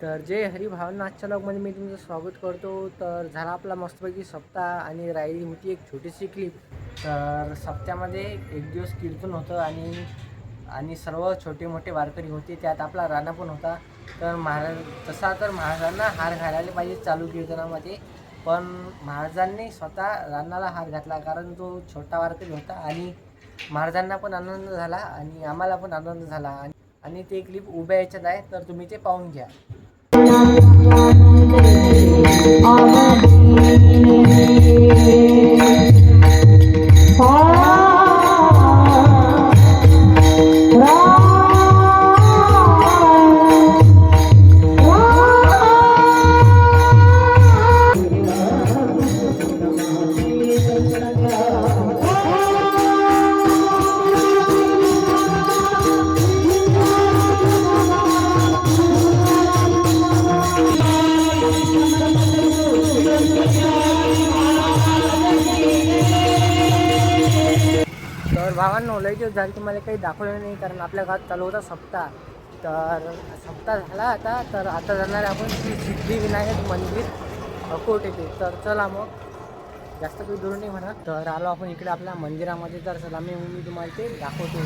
तर जय हरी भावना आजच्या ब्लॉगमध्ये मी तुमचं स्वागत करतो. तर झाला आपला मस्तपैकी सप्ताह आणि राहिली होती एक छोटीशी क्लिप. तर सप्त्यामध्ये एक दिवस कीर्तन होतं आणि आणि सर्व छोटे मोठे वारकरी होते, त्यात आपला राणा पण होता. तर तसा तर महाराजांना हार घालायला पाहिजे चालू कीर्तनामध्ये, पण महाराजांनी स्वतः राणाला हार घातला, कारण तो छोटा वारकरी होता आणि महाराजांना पण आनंद झाला आणि आम्हाला पण आनंद झाला. आणि ते क्लिप उभ्या याच्यात आहे, तर तुम्ही ते पाहून घ्या. तर भावांनो, लई दिवस झाले तुम्हाला काही दाखवलं नाही, कारण आपल्या गावात चालू होता सप्ताह. तर सप्ताह झाला आता. तर आता जाणार आपण श्री सिद्धिविनायक मंदिर अकोट येथे. तर चला मग, जास्त काही दूर नाही म्हणा. तर आलो आपण इकडे आपल्या मंदिरामध्ये. तर चला मी तुम्हाला ते दाखवतो.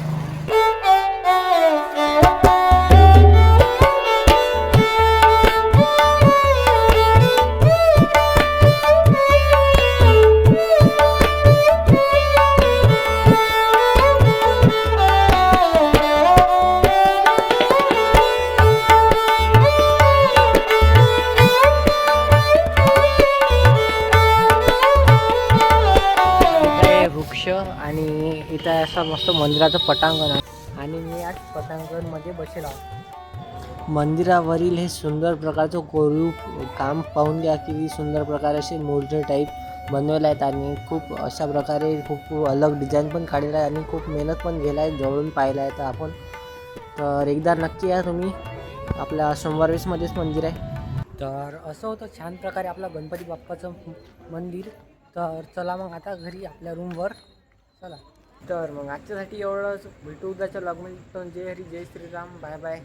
वृक्ष आणि इथं असं मस्त मंदिराचं पटांगण आहे आणि मी आज पटांगणमध्ये बसेल आहोत. मंदिरावरील हे सुंदर प्रकारचं कोरीव काम पाहून घ्या, किती सुंदर प्रकारे असे मूर्ती टाईप बनवले आहेत आणि खूप अशा प्रकारे खूप अलग डिझाईन पण काढलेलं आहे आणि खूप मेहनत पण गेला आहे. जवळून पाहिलं आहे तर आपण, तर एकदा नक्की या तुम्ही. आपल्या सोमवारवेसमध्येच मंदिर आहे. तर असं होतं छान प्रकारे आपला गणपती बाप्पाचं मंदिर. तर चला मग आता घरी आपल्या रूमवर चला. तर मग आजच्यासाठी एवढंच. भेटू उद्याच्या ब्लॉगमध्ये. जय हरी, जय श्रीराम, बाय बाय.